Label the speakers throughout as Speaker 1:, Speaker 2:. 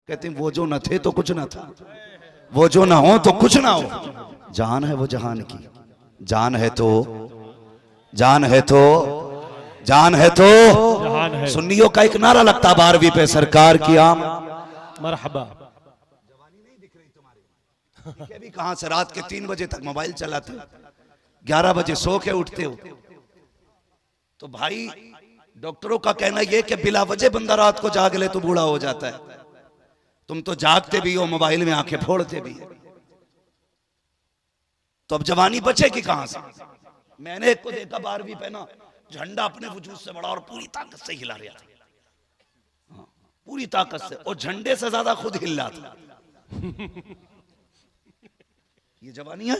Speaker 1: कहते हैं वो जो न थे तो कुछ न था, वो जो ना हो तो कुछ ना हो। जान है वो जहान की, जान है तो, जान है तो, जान है तो
Speaker 2: जहान है।
Speaker 1: सुन्नियों का एक नारा लगता 12वीं पे, सरकार की आम
Speaker 2: मरहबा।
Speaker 1: जवानी नहीं दिख रही तुम्हारी, भी कहां से रात के 3 बजे तक मोबाइल चलाते हो, 11 बजे सो के उठते हो। तो भाई डॉक्टरों का कहना यह कि बिला वजह बंदा रात को जाग ले तो बूढ़ा हो जाता है। तुम तो जागते भी हो, मोबाइल में आंखें फोड़ते भी है, तो अब जवानी बचेगी कहां से। मैंने एक को देखा 12वीं पे ना, झंडा अपने वजूद से बड़ा और पूरी ताकत से हिला रहा था, पूरी ताकत से, और झंडे से ज्यादा खुद हिल रहा था। ये जवानियां,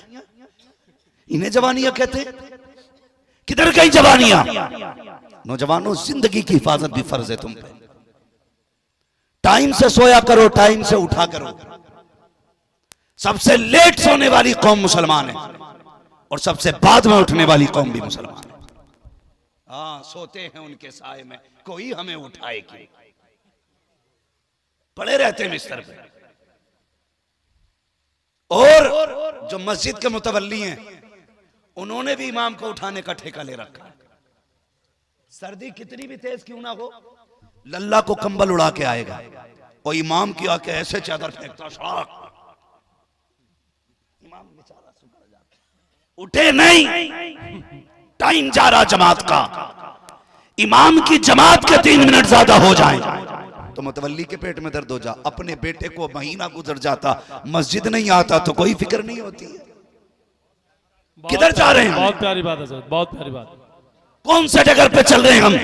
Speaker 1: इन्हें जवानियां कहते हैं। किधर गई जवानियां? नौजवानों, जिंदगी की हिफाजत भी फर्ज है तुम पे। टाइम से सोया करो, टाइम से उठा करो। सबसे लेट सोने वाली कौम मुसलमान है और सबसे बाद में उठने वाली कौम भी मुसलमान है। हाँ, सोते हैं उनके साए में, कोई हमें उठाए क्यों, पड़े रहते हैं बिस्तर पे। और जो मस्जिद के मुतवल्ली हैं, उन्होंने भी इमाम को उठाने का ठेका ले रखा है। सर्दी कितनी भी तेज क्यों ना हो, लल्ला को कंबल उड़ा के आएगा और इमाम की आके ऐसे चादर फेंकता, शाक, इमाम बेचारा सुकर जाता, उठे नहीं। टाइम जा रहा जमात का, इमाम की जमात के 3 मिनट ज्यादा हो जाएं तो मुतवल्ली के पेट में दर्द हो जा। अपने बेटे को महीना गुजर जाता, मस्जिद नहीं आता तो कोई फिक्र नहीं होती है। किधर जा रहे हैं?
Speaker 2: बहुत प्यारी बात है, बहुत प्यारी बात।
Speaker 1: कौन से जगह पे चल रहे हैं हम?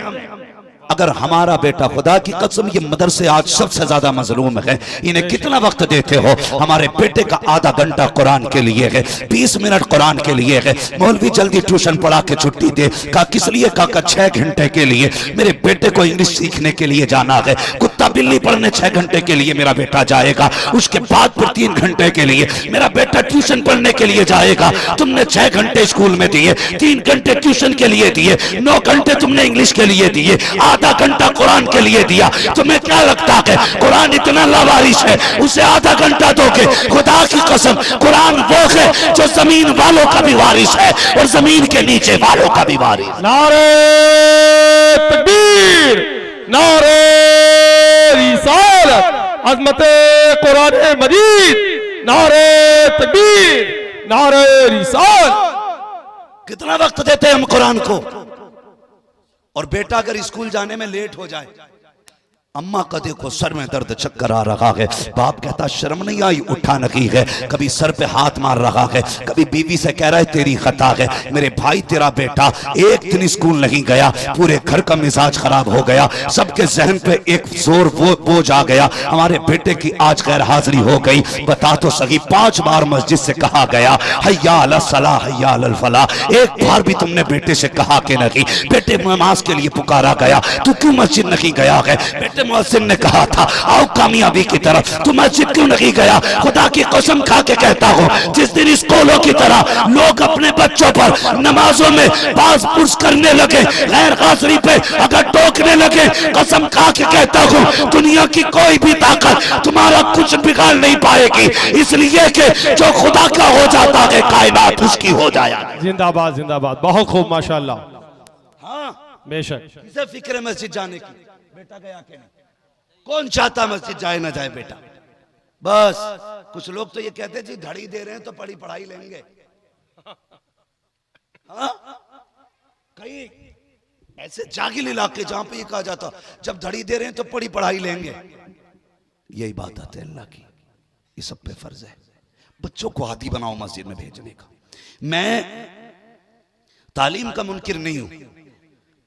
Speaker 1: अगर हमारा बेटा, खुदा की कसम ये मदरसे आज सबसे ज्यादा मजलूम है, इन्हें कितना वक्त देते हो? हमारे बेटे का आधा घंटा कुरान के लिए है, 20 मिनट कुरान के लिए है। मौलवी जल्दी ट्यूशन पढ़ा के छुट्टी दे। का किस लिए? का 6 घंटे के लिए। मेरे बेटे को इंग्लिश सीखने के लिए जाना है। कुत्ता बिल्ली पढ़ने 6 घंटे के लिए मेरा बेटा जाएगा, उसके बाद फिर 3 घंटे के लिए मेरा बेटा ट्यूशन पढ़ने के लिए जाएगा। तुमने 6 घंटे स्कूल में दिए, 3 घंटे ट्यूशन के लिए दिए, 9 घंटे तुमने इंग्लिश के लिए दिए, आधा घंटा कुरान के लिए दिया। तुम्हें क्या लगता है कुरान इतना लावारिस है, उसे आधा घंटा दोगे? खुदा की कसम, कुरान वो है जो जमीन वालों का भी वारिस है और जमीन के नीचे वालों का भी वारिस।
Speaker 2: नारे तकबीर, नारे रिसालत, अज़मते कुरान मजीद, नारे तकबीर, नारे रिसालत।
Speaker 1: कितना वक्त देते हैं हम कुरान को? और बेटा अगर स्कूल जाने में लेट हो जाए, अम्मा का देखो सर में दर्द, चक्कर आ रहा है, बाप कहता शर्म नहीं आई, उठा नहीं है, कभी सर पे हाथ मार रहा है, कभी बीवी से कह रहा है तेरी खता है। मेरे भाई, तेरा बेटा एक दिन स्कूल नहीं गया, पूरे घर का मिजाज खराब हो गया, सबके जहन पे एक जोर बोझ आ गया, हमारे बेटे की आज गैर हाजिरी हो गई। बता तो सही, 5 बार मस्जिद से कहा गया हय्या अला सलाह, हय्या अल फलाह, एक बार भी तुमने बेटे से कहा कि नहीं? बेटे नमाज के लिए पुकारा गया, तू क्यों मस्जिद नहीं गया है? बेटे मुअज्जिन ने कहा था आओ कामयाबी की तरफ, तू मस्जिद क्यों नहीं गया? खुदा की कसम खा के कहता हूँ, जिस दिन स्कूलों की तरह लोग अपने बच्चों पर नमाजों में पास पुश करने लगे, गैर हाजिरी पे अगर टोकने लगे, कसम खा के कहता हूँ दुनिया की कोई भी ताकत तुम्हारा कुछ बिगाड़ नहीं पाएगी, इसलिए कि जो खुदा का हो जाता है कायनात उसकी हो जाए।
Speaker 2: जिंदाबाद, जिंदाबाद, बहुत खूब, माशाल्लाह।
Speaker 1: हाँ,
Speaker 2: बेशक।
Speaker 1: किसे फिक्र है मस्जिद जाने की? बेटा गया कि नहीं? कौन चाहता मस्जिद जाए ना जाए बेटा? बस कुछ लोग तो ये कहते जी घड़ी दे रहे हैं तो पढ़ी पढ़ाई लेंगे। हाँ? कई ऐसे जागिल इलाके जहां पे ये कहा जाता जब घड़ी दे रहे हैं तो पढ़ी पढ़ाई लेंगे। यही बात आती है अल्लाह की, ये सब पे फर्ज है बच्चों को आदी बनाओ मस्जिद में भेजने का। मैं तालीम का मुनकिर नहीं हूं,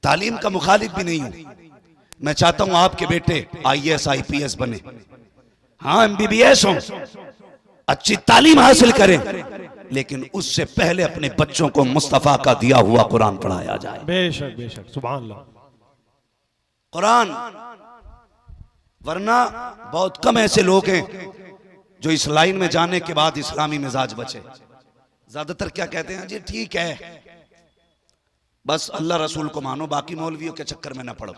Speaker 1: तालीम का मुखालिफ भी नहीं हूं। मैं चाहता हूं आपके बेटे IAS IPS बने, हाँ MBBS हो, अच्छी तालीम हासिल करें, लेकिन उससे पहले अपने बच्चों को मुस्तफा का दिया हुआ कुरान पढ़ाया जाए।
Speaker 2: बेशक, बेशक, सुभान अल्लाह।
Speaker 1: कुरान, वरना बहुत कम ऐसे लोग हैं जो इस लाइन में जाने के बाद इस्लामी मिजाज बचे। ज्यादातर क्या कहते हैं, जी ठीक है बस अल्लाह रसूल को मानो, बाकी मौलवियों के चक्कर में ना पड़ो।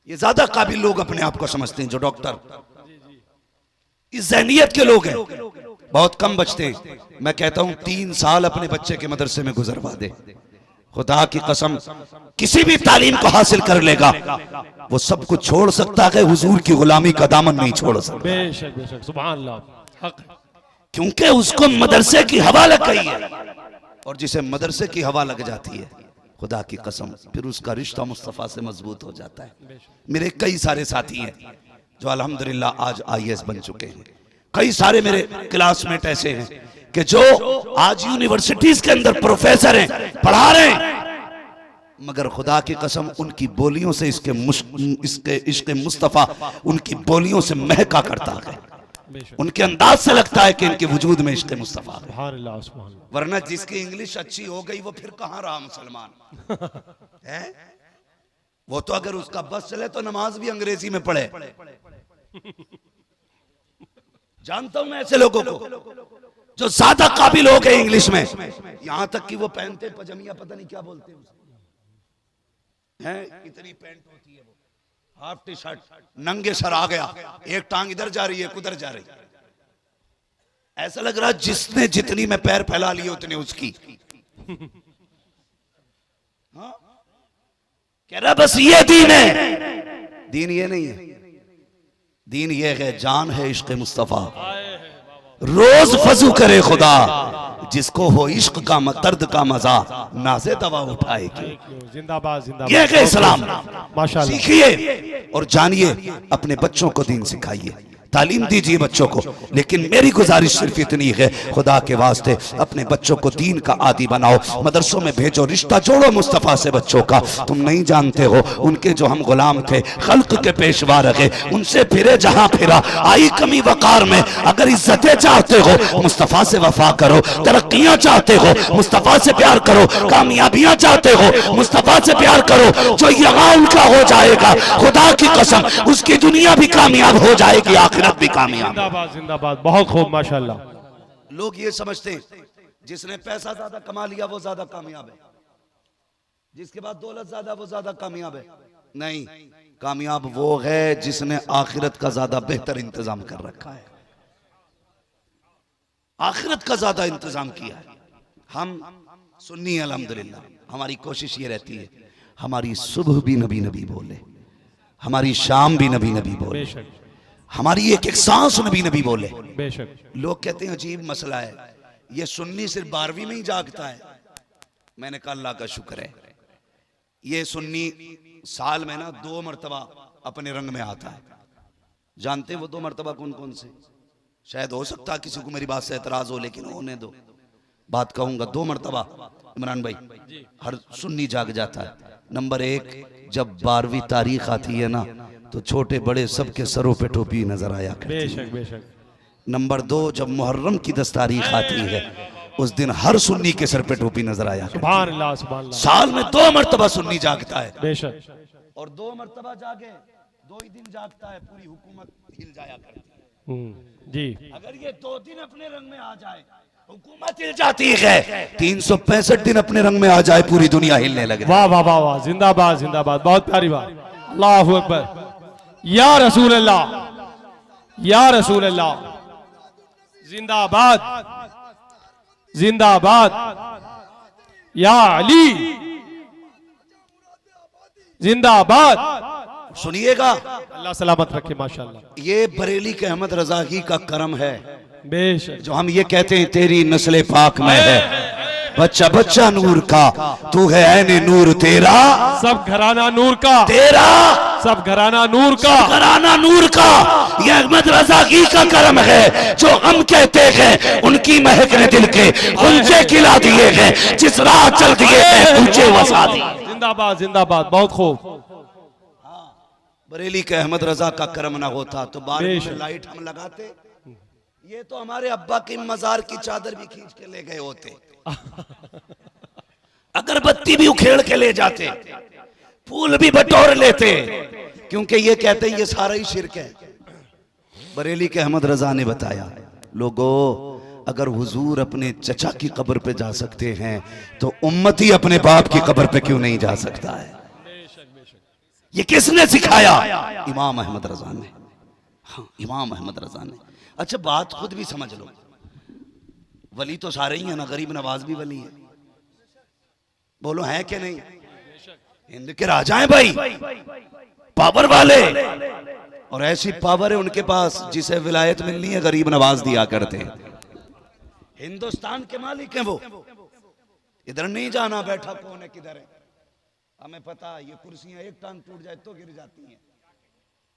Speaker 1: ये ज्यादा काबिल लोग अपने आप को समझते हैं, जो डॉक्टर इस ज़हनियत के लोग हैं, बहुत कम बचते हैं। मैं कहता हूं 3 साल अपने बच्चे के मदरसे में गुजरवा दे, खुदा की कसम किसी भी तालीम को हासिल कर लेगा, वो सब कुछ छोड़ सकता है, हुजूर की गुलामी का दामन नहीं छोड़ सकता।
Speaker 2: बेशक बेशक सुभान अल्लाह, हक है।
Speaker 1: क्योंकि उसको मदरसे की हवा लग गई है, और जिसे मदरसे की हवा लग जाती है, खुदा की कसम फिर उसका रिश्ता मुस्तफ़ा से मजबूत हो जाता है। मेरे कई सारे साथी हैं जो अल्हम्दुलिल्लाह आज IAS बन चुके हैं। कई सारे मेरे क्लासमेट ऐसे हैं कि जो आज यूनिवर्सिटीज के अंदर प्रोफेसर हैं, पढ़ा रहे हैं, मगर खुदा की कसम उनकी बोलियों से इसके इश्क़ मुस्तफ़ा उनकी बोलियों से महका करता है। उनके अंदाज से लगता है कि इनके वजूद में इश्क़ मुस्तफ़ा है।
Speaker 2: सुभान अल्लाह, सुभान अल्लाह।
Speaker 1: वरना जिसकी इंग्लिश अच्छी हो गई वो फिर कहां रहा मुसलमान है? वो तो अगर उसका बस चले तो नमाज भी अंग्रेजी में पढ़े। जानता हूं मैं ऐसे लोगों को जो ज्यादा काबिल हो गए इंग्लिश में, यहां तक कि वो पहनते पजामिया, पता नहीं क्या बोलते हैं, इतनी पैंट होती है, वो हाफ टी शर्ट, नंगे सर आ गया, एक टांग इधर जा रही है, उधर जा रही है, ऐसा लग रहा जिसने जितनी में पैर फैला लिए उतने उसकी। हाँ? कह रहा बस ये दीन है। दीन ये नहीं है, दीन ये है, जान है इश्क़ मुस्तफ़ा। रोज फजू करे खुदा, जिसको हो इश्क का दर्द का मजा, नाज़े दवा उठाएगी।
Speaker 2: जिंदाबाद जिंदाबाद,
Speaker 1: ये है इस्लाम।
Speaker 2: माशाअल्लाह।
Speaker 1: सीखिए और जानिए, अपने बच्चों को दीन सिखाइए, तालीम दीजिए बच्चों को। लेकिन मेरी गुजारिश सिर्फ इतनी है, खुदा के वास्ते अपने बच्चों को दीन का आदी बनाओ, मदरसों में भेजो, रिश्ता जोड़ो मुस्तफ़ा से बच्चों का। तुम नहीं जानते हो उनके जो हम गुलाम थे, खल्क के पेशवा रहे, उनसे फिरे जहां फिरा, आई कमी वकार में। अगर इज्जतें चाहते हो मुस्तफ़ा से वफा करो, तरक्कियां चाहते हो मुस्तफ़ा से प्यार करो, कामयाबियां चाहते हो मुस्तफ़ा से प्यार करो। जो यहाँ उनका हो जाएगा, खुदा की कसम उसकी दुनिया भी कामयाब हो जाएगी, आखिरत भी कामयाब।
Speaker 2: जिंदाबाद जिंदाबाद, बहुत खूब माशाअल्लाह।
Speaker 1: लोग ये समझते हैं जिसने पैसा ज्यादा कमा लिया वो ज्यादा कामयाब है, जिसके बाद दौलत ज्यादा वो ज्यादा कामयाब है। नहीं, कामयाब वो है जिसने आखिरत का ज्यादा बेहतर इंतजाम कर रखा है, आखिरत का ज्यादा इंतजाम किया है। हम सुन्नी अल्हम्दुलिल्लाह, हमारी कोशिश ये रहती है हमारी सुबह भी नबी नबी बोले, हमारी शाम भी नबी नबी बोले, हमारी एक एक सांस नबी नबी बोले।
Speaker 2: बेशक।
Speaker 1: लोग कहते हैं अजीब मसला है, ये सुन्नी सिर्फ 12वीं में ही जागता है। मैंने कहा अल्लाह का शुक्र है, ये सुन्नी साल में ना 2 मरतबा अपने रंग में आता है। जानते हैं वो 2 मरतबा कौन कौन से? शायद हो सकता है किसी को मेरी बात से एतराज हो, लेकिन होने दो, बात कहूंगा। 2 मरतबा इमरान भाई हर सुन्नी जाग जाता है। नंबर 1, जब 12वीं तारीख आती है ना, तो छोटे बड़े सबके सरों पे टोपी नजर आया करती है।
Speaker 2: बेशक बेशक।
Speaker 1: नंबर 2, जब मुहर्रम की 10 तारीख आती है, उस दिन हर सुन्नी के सर पे टोपी नजर आया करती है।
Speaker 2: सुभान अल्लाह, सुभान अल्लाह।
Speaker 1: साल में 2 मरतबा सुन्नी जागता है,
Speaker 2: बेशक।
Speaker 1: और 2 मरतबा जागे 2 ही दिन जागता है, पूरी हुकूमत हिल जाया करती है।
Speaker 2: जी।
Speaker 1: अगर ये 2 दिन अपने रंग में आ जाए, हुकूमत हिल जाती है। 365 दिन अपने रंग में आ जाए, पूरी दुनिया हिलने लगे।
Speaker 2: वाह वाह वाह वाह, जिंदाबाद जिंदाबाद, बहुत प्यारी बात। अल्लाहु अकबर, या रसूल अल्लाह, या रसूल अल्लाह, जिंदाबाद जिंदाबाद, या अली जिंदाबाद।
Speaker 1: सुनिएगा,
Speaker 2: अल्लाह सलामत रखे माशाअल्लाह।
Speaker 1: ये बरेली के अहमद रजा ही का करम है,
Speaker 2: बेशक।
Speaker 1: जो हम ये कहते हैं तेरी नस्ले पाक में है, बच्चा बच्चा नूर का, तू है ऐने नूर तेरा,
Speaker 2: सब घराना नूर का,
Speaker 1: तेरा
Speaker 2: सब घराना नूर का,
Speaker 1: घराना नूर का। ये अहमद रजा की का करम है, जो हम कहते हैं उनकी महक ने दिल के ऊंचे खिला दिए हैं, जिस राह चल दिए हैं ऊंचे वसा दिए।
Speaker 2: जिंदाबाद जिंदाबाद, बहुत खूब।
Speaker 1: बरेली के अहमद रजा का करम ना होता तो 12 में लाइट हम लगाते, ये तो हमारे अब्बा की मजार की चादर भी खींच के ले गए होते, अगरबत्ती भी उखेड़ के ले जाते, फूल भी बटोर लेते, क्योंकि ये कहते हैं ये सारा ही शिरक है। बरेली के अहमद रजा ने बताया, लोगों अगर हुजूर अपने चचा की कब्र पे जा सकते हैं तो उम्मती अपने बाप की कब्र पे क्यों नहीं जा सकता है? ये किसने सिखाया? इमाम अहमद रजा ने। हाँ, इमाम अहमद रजा ने। अच्छा बात खुद भी समझ लो, वली तो सारे ही हैं ना, गरीब नवाज भी वली है, बोलो है कि नहीं? हिंद के राजा हैं भाई, पावर वाले, और ऐसी पावर है उनके पास जिसे विलायत मिलनी है गरीब नवाज दिया करते हैं। हिंदुस्तान के मालिक हैं वो, इधर नहीं जाना बैठा कौन है किधर है, हमें पता ये कुर्सियां एक टांग टूट जाए तो गिर जाती हैं,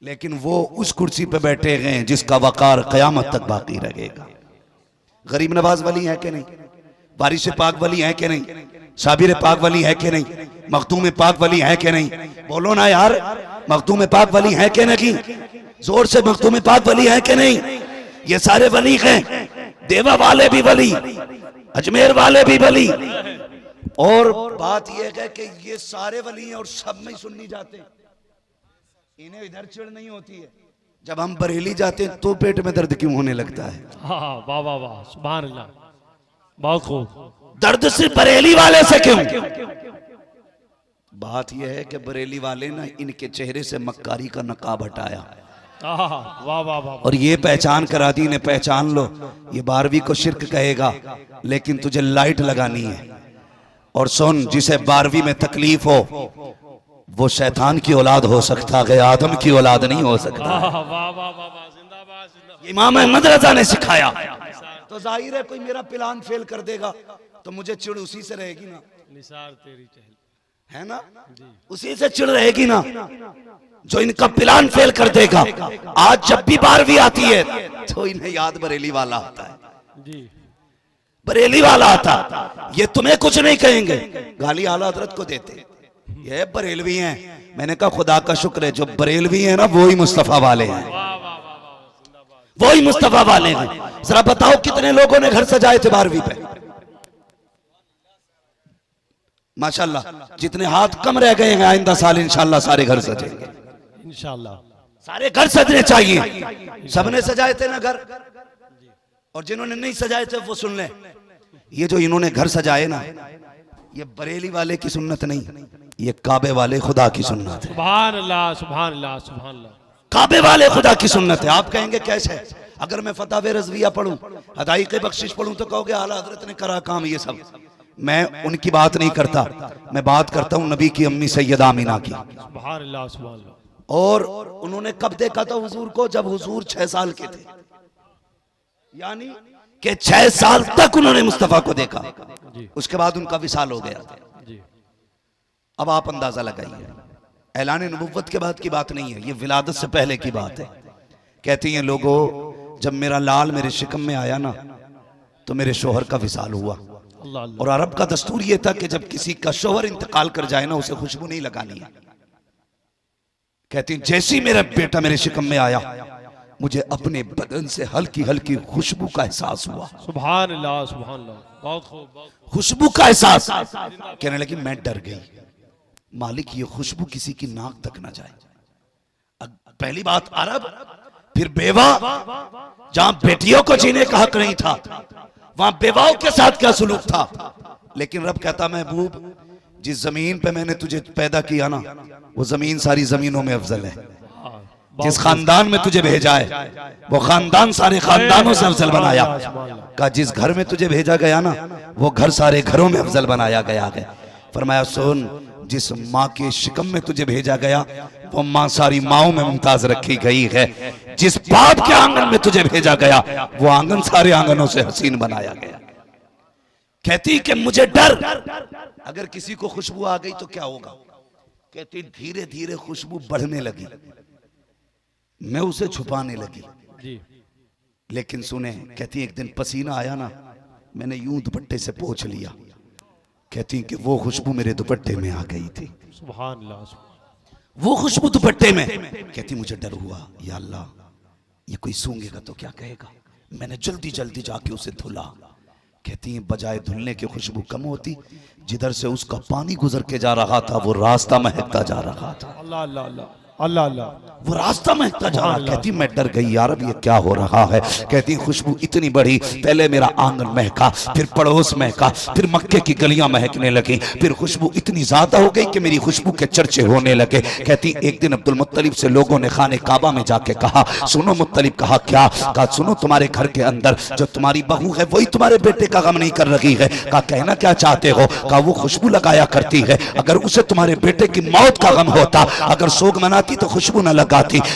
Speaker 1: लेकिन वो उस कुर्सी पे बैठे हैं जिसका वकार कयामत तक बाकी रहेगा। गरीब नवाज वली है कि नहीं? वारिस पाक वली है कि नहीं? साबिर पाक वली है कि नहीं? मखदूम पाक वली है कि नहीं? बोलो ना यार, मखदूम पाक वली है कि नहीं? जोर से, मखदूम पाक वली है कि नहीं? ये सारे वली हैं, देवा वाले भी वली, अजमेर वाले भी वली। और बात यह है कि ये सारे वली हैं और सब में सुन्नी जाते हैं, इन्हें इधर चिढ़ नहीं होती है। जब हम बरेली जाते हैं तो पेट में दर्द क्यों होने लगता है?
Speaker 2: हाँ वाह वाह वाह, सुभान अल्लाह, बहुत खूब।
Speaker 1: दर्द सिर्फ बरेली वाले से क्यों? बात यह है कि बरेली वाले ना इनके चेहरे से मक्कारी का नकाब हटाया,
Speaker 2: वाह वाह वाह,
Speaker 1: और ये पहचान करा दी, इन्हें पहचान लो, ये 12वीं को शिर्क कहेगा लेकिन तुझे लाइट लगानी है। और सुन, जिसे 12वीं में तकलीफ हो वो शैतान की औलाद हो सकता है, आदम की औलाद नहीं हो सकता।
Speaker 2: वाह वाह वाह वाह, जिंदाबाद जिंदाबाद।
Speaker 1: इमाम अहमद रजा ने सिखाया, तो जाहिर है कोई मेरा प्लान फेल कर देगा तो मुझे चिढ़ उसी से रहेगी ना,
Speaker 2: निसार तेरी चहल,
Speaker 1: है ना, उसी से चिढ़ रहेगी ना जो इनका प्लान फेल कर देगा। आज जब भी 12वीं आती है तो इन्हें याद बरेली वाला आता है
Speaker 2: जी,
Speaker 1: बरेली वाला आता। ये तुम्हें कुछ नहीं कहेंगे, गाली आला हजरत को देते, ये बरेलवी हैं। मैंने कहा खुदा का शुक्र है जो बरेलवी हैं ना वो ही मुस्तफा वाले हैं, वो ही मुस्तफा वाले हैं। जरा बताओ कितने लोगों ने घर सजाए थे 12वीं पे? माशाल्लाह, जितने हाथ कम रह गए हैं आइंदा साल इंशाल्लाह सारे घर सजेंगे,
Speaker 2: इंशाल्लाह
Speaker 1: सारे घर सजने चाहिए। सबने सजाए थे ना घर, और जिन्होंने नहीं सजाए थे वो सुन ले, ये जो इन्होंने घर सजाए ना ये बरेली वाले की सुन्नत नहीं, ये काबे वाले खुदा की सुन्नत है।
Speaker 2: सुभान अल्लाह सुभान अल्लाह सुभान अल्लाह,
Speaker 1: काबे वाले खुदा की सुन्नत है। आप कहेंगे कैसे? अगर मैं फतावे रज़विया पढ़ूं, हदाई के बख्शिश पढ़ूं तो कहोगे आला हजरत ने करा काम ये सब। मैं उनकी बात नहीं करता, मैं बात करता हूं नबी की अम्मी सैयदा आमीना की।
Speaker 2: सुभान अल्लाह सुभान अल्लाह।
Speaker 1: और उन्होंने कब देखा था हुजूर को? जब हुजूर 6 साल के थे, यानी कि 6 साल तक उन्होंने मुस्तफा को देखा, उसके बाद उनका विसाल हो गया था। अब आप अंदाजा लगाइए, ऐलान नबुव्वत के बाद की बात नहीं है, ये विलादत से पहले की बात है। कहती हैं लोगों, जब मेरा लाल मेरे शिकम में आया ना तो मेरे शोहर का विसाल हुआ।
Speaker 2: अल्लाह अल्लाह।
Speaker 1: और अरब का दस्तूर ये था कि जब किसी का शोहर इंतकाल कर जाए ना उसे खुशबू नहीं लगानी है। कहती जैसे ही मेरा बेटा मेरे शिकम में आया मुझे अपने बदन से हल्की हल्की खुशबू का एहसास हुआ।
Speaker 2: सुभान अल्लाह सुभान अल्लाह, बहुत खूब बहुत खूब।
Speaker 1: खुशबू का एहसास। कहने लगी मैं डर गई, मालिक ये खुशबू किसी की नाक तक ना जाए। पहली बात अरब, फिर बेवा, जहां बेटियों को जीने का हक नहीं था वहां बेवाओं के साथ क्या सुलूक था। लेकिन रब कहता महबूब जिस जमीन पे मैंने तुझे पैदा किया ना वो जमीन सारी जमीनों में अफजल है। जिस खानदान में तुझे भेजा है वो खानदान सारे खानदानों से अफजल बनाया। का जिस घर में तुझे भेजा गया ना वो घर सारे घरों में अफजल बनाया गया है। फरमाया सुन, जिस माँ के शिकम में तुझे भेजा गया वो माँ सारी माओं में मुमताज रखी गई है। जिस बाप के आंगन में तुझे भेजा गया वो आंगन सारे आंगनों से हसीन बनाया गया। कहती कि मुझे डर, अगर किसी को खुशबू आ गई तो क्या होगा। कहती धीरे धीरे खुशबू बढ़ने लगी, मैं उसे छुपाने लगी
Speaker 2: जी।
Speaker 1: लेकिन सुने, कहती एक दिन पसीना आया ना मैंने यूं दुपट्टे से पोंछ लिया। कहती कि वो खुशबू मेरे दुपट्टे में आ गई थी।
Speaker 2: सुभान अल्लाह,
Speaker 1: वो खुशबू दुपट्टे में। कहती मुझे डर हुआ, या अल्लाह ये कोई सूंघेगा तो क्या कहेगा। मैंने जल्दी जल्दी जाके उसे धुला। कहती है बजाय धुलने की खुशबू कम होती, जिधर से उसका पानी गुजर के जा रहा था वो रास्ता महकता जा रहा था।
Speaker 2: अल्लाह अल्लाह अल्लाह अल्लाह अल्लाह।
Speaker 1: वो रास्ता महकता जा रहा। कहती मैं डर गई, यार अब ये क्या हो रहा है। कहती खुशबू इतनी बड़ी, पहले मेरा आंगन महका, फिर पड़ोस महका, फिर मक्के की गलियां महकने लगी, फिर खुशबू इतनी ज्यादा हो गई कि मेरी खुशबू के चर्चे होने लगे। कहती एक दिन अब्दुल मुत्तलिब से लोगों ने खाने काबा में जाके कहा, सुनो मुत्तलिब। कहा क्या? कहा सुनो, तुम्हारे घर के अंदर जो तुम्हारी बहू है वही तुम्हारे बेटे का गम नहीं कर रही है। कहा कहना क्या चाहते हो? कहा वो खुशबू लगाया करती है, अगर उसे तुम्हारे बेटे की मौत का गम होता, अगर सोग मनाती तो खुशबू न लगाती।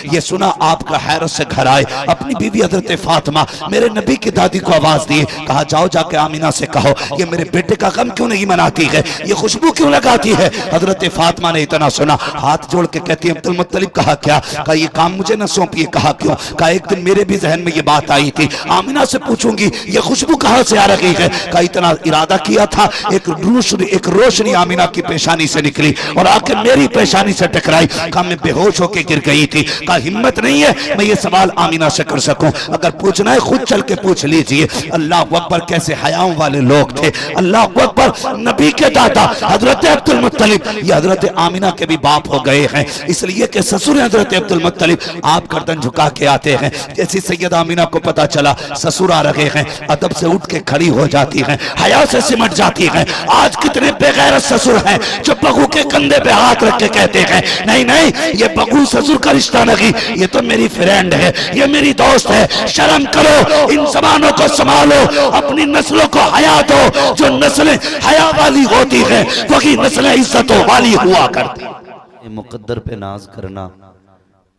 Speaker 1: ये सुना आपका हैरत से घर आए, अपनी बीवी हजरत फातिमा मेरे नबी की दादी को आवाज दी। कहा जाओ जाके आमिना से कहो ये मेरे बेटे का गम क्यों नहीं मनाती है, ये खुशबू क्यों लगाती है। हजरत फातिमा ने इतना सुना, हाथ जोड़ के कहती है अब्दुल मुत्तलिब कहा क्या? कहा ये काम मुझे न सौंपिए। कहा क्यों? कहा एक दिन मेरे भी जहन में ये बात आई थी, आमिना से पूछूंगी ये खुशबू कहां से आ रही है। कहा इतना इरादा किया था, एक रोशनी आमिना की पेशानी से निकली और आके मेरी पेशानी से टकराई। कहा मैं बेहोश होकर गिर गई थी। कहा हिम्मत नहीं है मैं ये सवाल आमिना से कर सकूं, अगर पूछना है खुद चल के पूछ लीजिए। अल्लाह अकबर, कैसे हयाओं वाले लोग थे। अल्लाह अकबर, नबी के दादा हजरत अब्दुल मुत्तलिब ये हजरत आमिना के भी बाप हो गए हैं, इसलिए कि ससुर हजरत अब्दुल मुत्तलिब आप गर्दन झुका के आते हैं। जैसी सैयद आमिना को पता चला ससुर आ रहे हैं, अदब से उठ के खड़ी हो जाती हैं, हया से सिमट जाती हैं। आज कितने बेगैरत ससुर हैं जो बहू के कंधे पे हाथ रख के कहते हैं नहीं नहीं ये बहू ससुर का रिश्ता नहीं, ये तो मेरी फ्रेंड है, ये मेरी दोस्त है। शर्म करो, इन जबानों को संभालो, अपनी नस्लों को हया दो। जो नस्लें हया वाली होती है वही नस्लें इज्जतों वाली हुआ करती।
Speaker 3: मुकद्दर पे नाज करना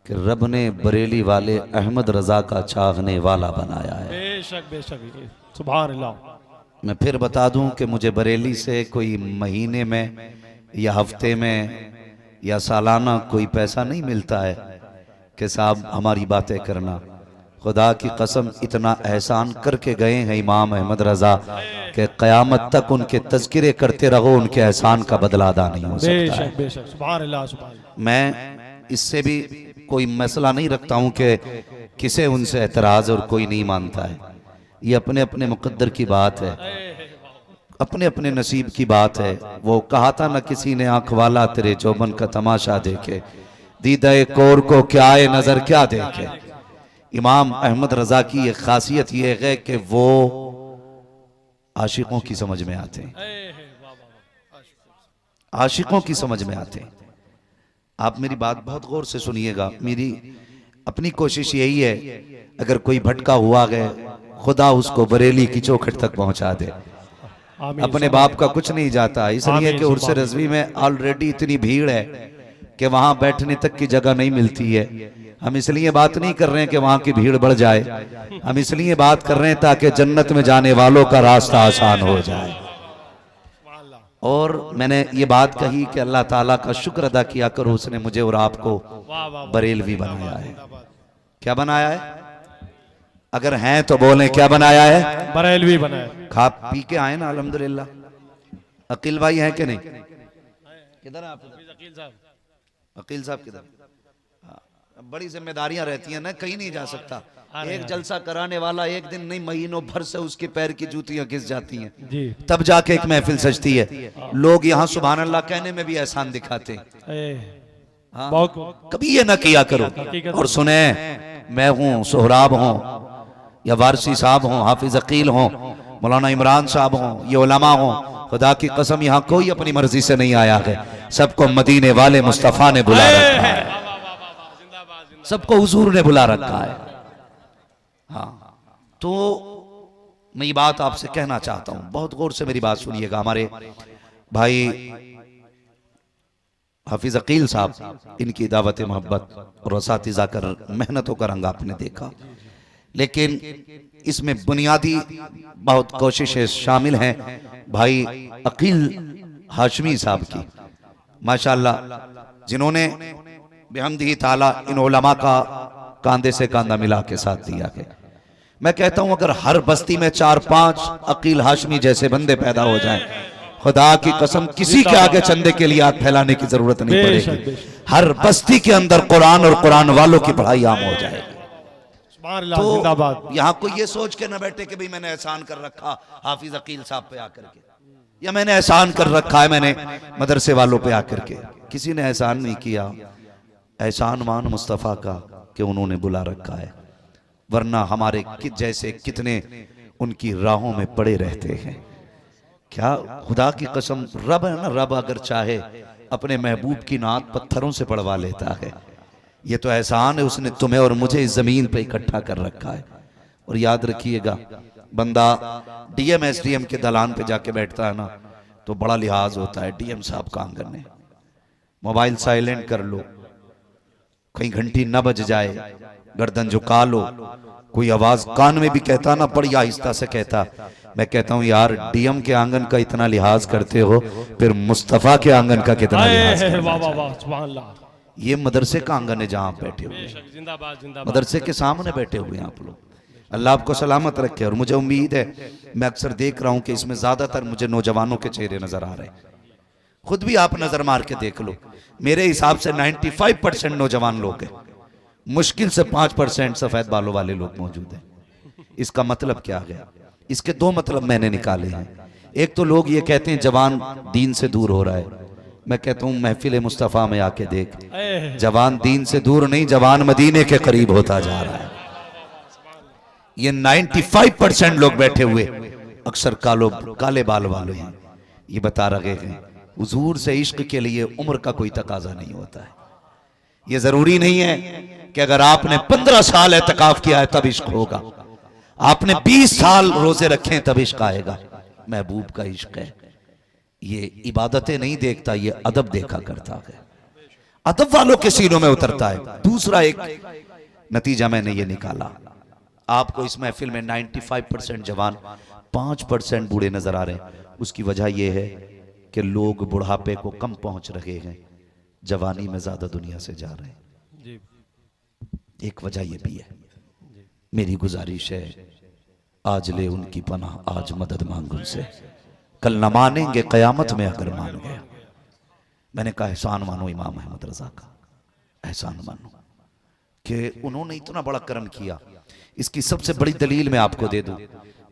Speaker 3: कि रब ने बरेली वाले अहमद रजा का चाहने वाला बनाया है।
Speaker 2: बेशक बेशक, सुभान अल्लाह।
Speaker 3: मैं फिर बता दूं कि मुझे बरेली से कोई महीने में या हफ्ते में या सालाना कोई पैसा नहीं मिलता है कि साहब हमारी बातें करना। खुदा की कसम इतना एहसान करके गए हैं इमाम अहमद रजा कि क़यामत तक उनके तज़किरे करते रहो, उनके एहसान का बदला अदा नहीं हो सकता है।
Speaker 2: बेशक बेशक, सुभान अल्लाह सुभान अल्लाह।
Speaker 3: मैं इससे भी कोई मसला नहीं रखता हूं कि किसे उनसे एतराज़ और कोई नहीं मानता है। ये अपने अपने मुकद्दर की बात है, अपने अपने नसीब की बात है। वो कहा था ना किसी ने, आंख वाला तेरे चौबन का तमाशा देखे, दीदाए कोर को क्या है नजर क्या देखे। इमाम अहमद रजा की ये खासियत ये है कि वो आशिकों की समझ में आते हैं, आशिकों की समझ में आते हैं। आप मेरी बात बहुत गौर से सुनिएगा। मेरी अपनी कोशिश यही है, अगर कोई भटका हुआ है खुदा उसको बरेली की चौखट तक पहुंचा दे। अपने बाप का कुछ नहीं जाता, इसलिए कि उर्स रज़वी में ऑलरेडी इतनी भीड़ है कि वहां बैठने तक की जगह नहीं मिलती है। हम इसलिए बात नहीं कर रहे हैं कि वहां की भीड़ बढ़ जाए, हम इसलिए बात कर रहे हैं ताकि जन्नत में जाने वालों का रास्ता आसान हो जाए। और मैंने ये बात कही कि अल्लाह ताला का शुक्र अदा किया करो, उसने मुझे और आपको बरेलवी बनाया है। क्या बनाया है? अगर हैं तो बोलें क्या बनाया है?
Speaker 2: बरेलवी बनाया।
Speaker 3: खा पी के आए ना अल्हम्दुलिल्लाह। अकील भाई हैं कि नहीं? किधर है आप? अकील साहब किधर? बड़ी जिम्मेदारियां रहती हैं ना, कहीं नहीं जा सकता। एक जलसा कराने वाला एक दिन नहीं महीनों भर से उसके पैर की जूतियां घिस जाती हैं
Speaker 2: जी,
Speaker 3: तब जाके एक महफिल सजती है। लोग यहाँ सुभान अल्लाह कहने में भी एहसान दिखाते हैं। हाँ, कभी ये ना किया करो। और सुने, मैं हूँ, सोहराब हूँ या वारसी साहब हूँ, हाफिज अकील हूँ, मौलाना इमरान साहब हूँ, ये उलमा हूँ, खुदा की कसम यहाँ कोई अपनी मर्जी से नहीं आया है। सबको मदीने वाले मुस्तफा ने बुला रखा है, सबको हुजूर ने बुला रखा है। हाँ, तो मैं ये बात आपसे कहना चाहता हूं, बहुत गौर से मेरी बात सुनिएगा। हमारे भाई हाफिज अकील साहब, इनकी दावत मोहब्बत और असातिज़ा कर मेहनतों का रंग आपने देखा, लेकिन इसमें बुनियादी बहुत कोशिशें शामिल हैं भाई अकील हाशमी साहब की, माशाअल्लाह, जिन्होंने बेहमदिही ताला इन उलमा का कांधे से कांधा मिला के साथ दिया है। मैं कहता हूं अगर हर बस्ती में 4-5 अकील हाशमी जैसे बंदे पैदा हो जाएं, खुदा की कसम किसी के आगे चंदे के लिए हाथ फैलाने की जरूरत नहीं पड़ेगी। हर बस्ती के अंदर कुरान और कुरान वालों की पढ़ाई आम हो जाएगी। तो यहाँ कोई ये सोच के न बैठे कि भाई मैंने एहसान कर रखा हाफिज अकील साहब पे आकर के, या मैंने एहसान कर रखा है मैंने मदरसे वालों पे आकर के। किसी ने एहसान नहीं किया। एहसान मान मुस्तफ़ा का कि उन्होंने बुला रखा है, वरना हमारे जैसे कितने उनकी राहों में पड़े रहते हैं। क्या खुदा की कसम, रब है ना, रब अगर चाहे अपने महबूब की नात पत्थरों से पड़वा लेता है। ये तो एहसान है, उसने तुम्हें और मुझे इस जमीन पे इकट्ठा कर रखा है। और याद रखिएगा, बंदा डीएम एसडीएम के दलान पे जाके बैठता है ना, तो बड़ा लिहाज होता है डीएम साहब का आंगन में। मोबाइल साइलेंट कर लो, कहीं घंटी न बज जाए, गर्दन झुका लो, कोई आवाज कान में भी कहता ना, बड़ी आहिस्ता से कहता। मैं कहता हूं यार, डीएम के आंगन का इतना लिहाज करते हो, फिर मुस्तफा के आंगन का कितना लिहाज करते हो?
Speaker 2: वाह वाह वाह, सुभान अल्लाह।
Speaker 3: ये मदरसे का आंगन है जहां आप बैठे हुए हैं,
Speaker 2: जिंदाबाद जिंदाबाद।
Speaker 3: मदरसे के सामने बैठे हुए हैं आप लोग। अल्लाह आपको सलामत रखे। और मुझे उम्मीद है, मैं अक्सर देख रहा हूं कि इसमें ज्यादातर मुझे नौजवानों के चेहरे नजर आ रहे हैं। खुद भी आप नजर मार के देख लो, मेरे हिसाब से 95% नौजवान लोग हैं, मुश्किल से 5% सफेद बालों वाले लोग मौजूद हैं। इसका मतलब क्या है? इसके दो मतलब मैंने निकाले हैं। एक तो लोग ये कहते हैं जवान दीन से दूर हो रहा है। मैं कहता हूं महफिल मुस्तफ़ा में आके देख, जवान दीन से दूर नहीं, जवान मदीने के करीब होता जा रहा है। ये 95% लोग बैठे हुए अक्सर काले बाल वाले हैं। ये बता रहे हैं हुजूर से इश्क के लिए उम्र का कोई तकाजा नहीं होता है। ये जरूरी नहीं है कि अगर आपने 15 साल एतकाफ किया है तब इश्क होगा, आपने 20 साल रोजे रखे तब इश्क आएगा। महबूब का इश्क है, ये इबादतें नहीं देखता, ये अदब देखा करता है, अदब वालों के सीनों में उतरता है। दूसरा एक नतीजा मैंने ये निकाला, आपको इस महफिल में 95% जवान, 5% बूढ़े नजर आ रहे हैं। उसकी वजह यह है कि लोग बुढ़ापे को कम पहुंच रहे हैं, जवानी में ज्यादा दुनिया से जा रहे हैं। एक वजह यह भी है। मेरी गुजारिश है, आज ले उनकी पनाह, आज मदद मांग उनसे, कल न मानेंगे कयामत में अगर मान गया। मैंने कहा एहसान मानो इमाम अहमद रजा का, एहसान मानो कि उन्होंने इतना बड़ा करम किया। इसकी सबसे बड़ी दलील मैं आपको दे दूं,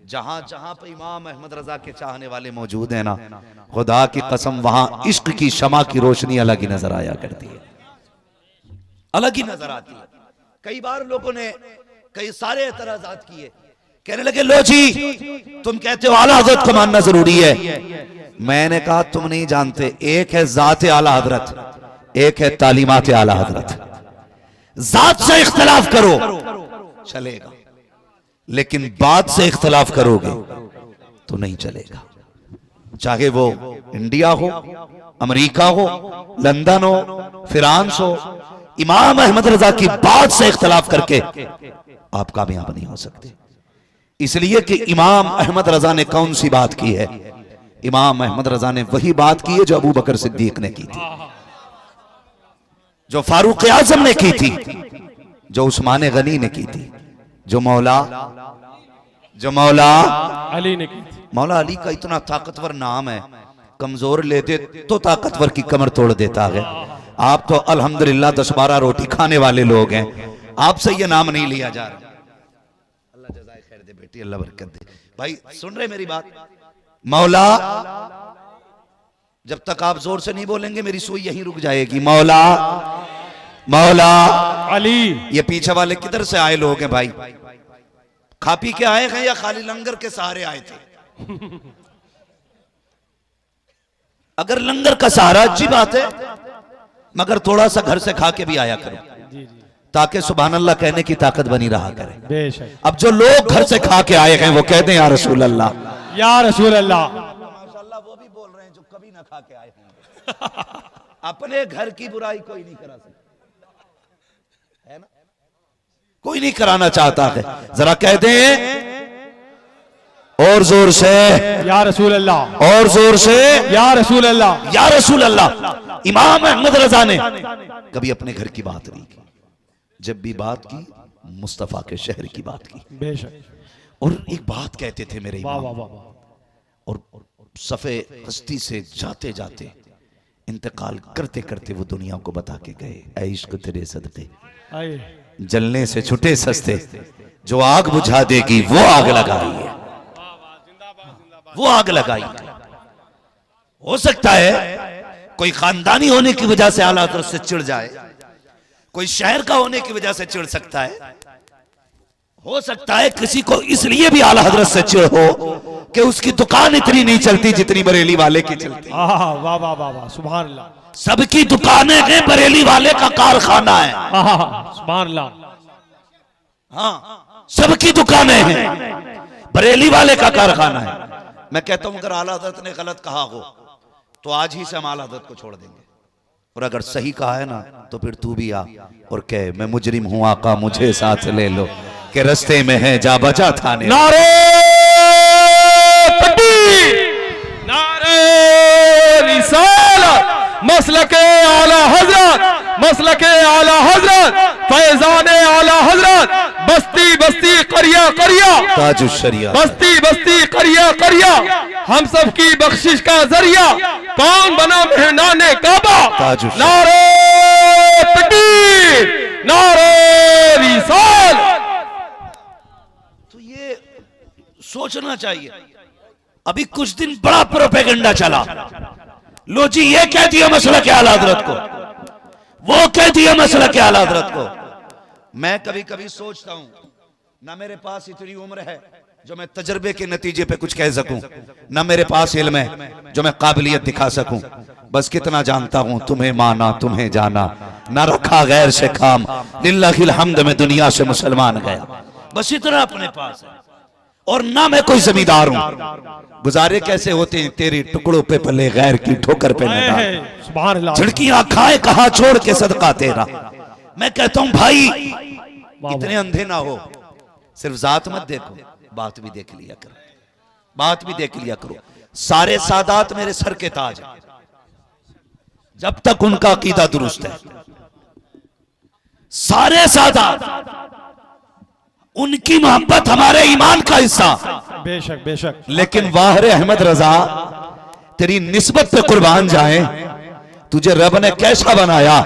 Speaker 3: जहां जहां पे इमाम अहमद रजा के चाहने वाले मौजूद हैं ना, खुदा की कसम वहां इश्क की शमा की रोशनी अलग ही नजर आया करती है, अलग ही नजर आती है। कई बार लोगों ने कई सारे एतराजात किए, कहने लगे लो जी तुम कहते हो आला हजरत को मानना जरूरी है। मैंने कहा तुम नहीं जानते, एक है जाते आला हजरत, एक है तालीमात आला हजरत। जात से इख्तलाफ करो चलेगा, लेकिन बात से इख्तलाफ करोगे तो नहीं चलेगा। चाहे वो इंडिया हो, अमेरिका हो, लंदन हो, फ्रांस हो, इमाम अहमद रजा की बात से इख्तलाफ करके आप कामयाब नहीं हो सकते। इसलिए कि इमाम अहमद रजा ने कौन सी बात की है? इमाम अहमद रजा ने वही बात की है जो अबू बकर सिद्दीक ने की थी, जो फारूक आजम ने की थी, जो उस्मान गनी ने की थी, जो मौला
Speaker 2: अली ने की थी।
Speaker 3: मौला अली का इतना ताकतवर नाम है, कमजोर लेते तो ताकतवर की कमर तोड़ देता है। आप तो अल्हम्दुलिल्लाह 10-12 रोटी खाने वाले लोग हैं, आपसे ये नाम नहीं लिया जा रहा। अल्लाह जज़ाए खैर दे बेटी, अल्लाह बरकत दे। भाई सुन रहे मेरी बात? मौला, जब तक आप जोर से नहीं बोलेंगे मेरी सुई यहीं रुक जाएगी। मौला
Speaker 2: अली।
Speaker 3: ये पीछे वाले किधर से आए लोग हैं भाई? खा पी के आए हैं या खाली लंगर के सहारे आए थे? अगर लंगर का सहारा अच्छी बात है, मगर थोड़ा सा घर से खा के भी आया करो, ताकि सुभान अल्लाह कहने की ताकत बनी रहा करे।
Speaker 2: बेशक।
Speaker 3: अब जो लोग घर से खा के आए हैं वो कहते हैं या रसूल अल्लाह,
Speaker 2: या रसूल अल्लाह।
Speaker 3: माशाअल्लाह वो भी बोल रहे हैं जो कभी ना खा के आए हैं। अपने घर की बुराई कोई नहीं करा सकता है ना, कोई नहीं कराना चाहता है। जरा कह दें और जोर से
Speaker 2: या रसूल अल्लाह,
Speaker 3: और जोर से
Speaker 2: या रसूल अल्लाह,
Speaker 3: या रसूल अल्लाह। इमाम अहमद रजा ने कभी अपने घर की बात नहीं की, जब भी बात की मुस्तफा के शहर की बात की।
Speaker 2: बेशक।
Speaker 3: और एक बात कहते थे मेरे
Speaker 2: वाह
Speaker 3: इमाम,
Speaker 2: वाह वाह वाह।
Speaker 3: और सफ़े हस्ती से जाते जाते इंतकाल करते करते वो दुनिया को बता के गए, ऐ इश्क तेरे सदके
Speaker 2: आइए।
Speaker 3: जलने से छुटे सस्ते, जो आग बुझा देगी वो आग लगाई है, वो आग लगाई। हो सकता है कोई खानदानी होने की वजह से आला हज़रत से चिढ़ जाए,
Speaker 1: कोई शहर का होने की वजह से चिढ़ सकता है, हो सकता है किसी को इसलिए भी आला हजरत से चिढ़ हो कि उसकी दुकान इतनी नहीं चलती जितनी बरेली वाले की चलती।
Speaker 2: वाह वाह वाह वाह वाह, सुभान अल्लाह।
Speaker 1: सबकी दुकानें हैं, बरेली वाले का कारखाना है।
Speaker 2: सुभान अल्लाह।
Speaker 1: हाँ, सबकी दुकानें हैं, बरेली वाले का कारखाना है। मैं कहता हूं अगर आला हजरत ने गलत कहा हो तो आज ही से हम आला हजरत को छोड़ देंगे, और अगर सही कहा है ना तो फिर तू भी आ और कह मैं मुजरिम हूं आका मुझे साथ ले लो के रस्ते में है जा बचा थाने।
Speaker 2: नारे तकबीर, नारे रिसालत, मसलके आला हजरत, मसलके आला हजरत, फैजाने आला हजरत, बस्ती बस्ती करिया करिया,
Speaker 1: ताजुश शरिया,
Speaker 2: बस्ती बस्ती करिया करिया, हम सब की बख्शिश का जरिया, कौन बना मेहनाने काबा।
Speaker 1: ताजुश
Speaker 2: नारे तकबीर, नारे रिसालत।
Speaker 1: तो ये सोचना चाहिए। अभी कुछ दिन बड़ा प्रोपेगेंडा चला, लो जी ये कह दिया मसला के आला हजरत को, वो कह दिया मसला के आला हजरत को। मैं कभी कभी सोचता हूं ना मेरे पास इतनी उम्र है जो मैं तजर्बे के नतीजे पे कुछ कह सकूं, ना मेरे पास इल्म है जो मैं काबिलियत दिखा सकूं। बस कितना जानता हूं तुम्हें माना तुम्हें जाना, ना रखा गैर से काम, लिल्लाहिल हम्द में दुनिया से मुसलमान गया। बस इतना अपने पास है, और ना मैं कोई जमींदार हूं। गुजारे कैसे होते हैं तेरी टुकड़ों पे पले गैर की ठोकर पे न डाल,
Speaker 2: सुभान अल्लाह।
Speaker 1: झिड़कियां खाए कहा छोड़ के सदका तेरा। मैं कहता हूं भाई इतने अंधे ना हो, सिर्फ जात मत देखो, बात भी देख लिया करो, बात भी देख लिया करो। सारे सादात मेरे सर के ताज हैं, जब तक उनका अकीदा दुरुस्त है। सारे सादात, उनकी मोहब्बत हमारे ईमान का हिस्सा।
Speaker 2: बेशक बेशक।
Speaker 1: लेकिन वाहरे अहमद रजा तेरी निस्बत पे कुर्बान जाए, तुझे रब ने कैसा बनाया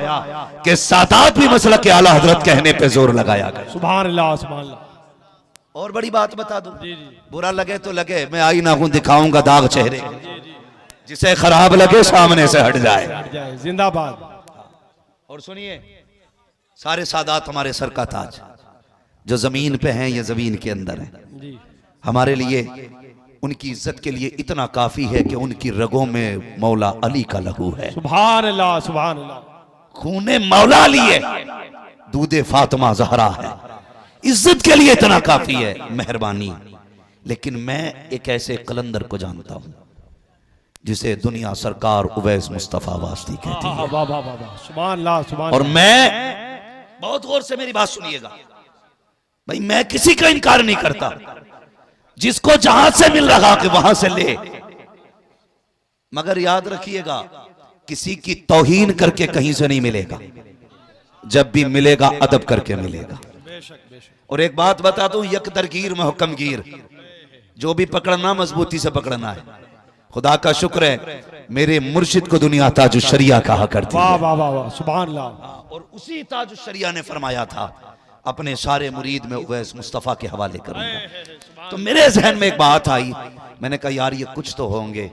Speaker 1: कि सादात भी मसला के आला हजरत कहने पे जोर लगाया गया।
Speaker 2: सुभान अल्लाह सुभान अल्लाह।
Speaker 1: और बड़ी बात बता दूं, बुरा लगे तो लगे, मैं आई ना हूं दिखाऊंगा दाग चेहरे, जिसे खराब लगे सामने से हट जाए।
Speaker 2: जिंदाबाद।
Speaker 1: और सुनिए, सारे सादात हमारे सर का ताज, जो जमीन पे हैं या जमीन के अंदर हैं। हमारे लिए उनकी इज्जत के लिए इतना काफी है कि उनकी रगों में मौला अली का लहू है।
Speaker 2: सुभान अल्लाह सुभान अल्लाह।
Speaker 1: खूने मौला अली है, दूधे फातिमा जहरा है। इज्जत के लिए इतना काफी है, मेहरबानी। लेकिन मैं एक ऐसे कलंदर को जानता हूं जिसे दुनिया सरकार उवैस मुस्तफा वास्ती कहती है।
Speaker 2: वाह वाह वाह, सुभान अल्लाह सुभान।
Speaker 1: और मैं, बहुत गौर से मेरी बात सुनिएगा भाई, मैं किसी का इनकार नहीं करता, जिसको जहां से मिल रहा कि वहां से ले, मगर याद रखिएगा किसी की तौहीन करके कहीं से नहीं मिलेगा, जब भी मिलेगा अदब करके मिलेगा। और एक बात बता दूं, यकदरगीर महकमगीर, जो भी पकड़ना मजबूती से पकड़ना है। खुदा का शुक्र है मेरे मुर्शिद को दुनिया ताजुश शरिया कहा करती है।
Speaker 2: वाह वाह वाह, सुभान अल्लाह।
Speaker 1: और उसी ताजुश शरिया ने फरमाया था अपने सारे मुरीद में उवैस मुस्तफा के हवाले करूंगा। तो मेरे जहन में एक बात आई, मैंने कहा यार ये कुछ तो होंगे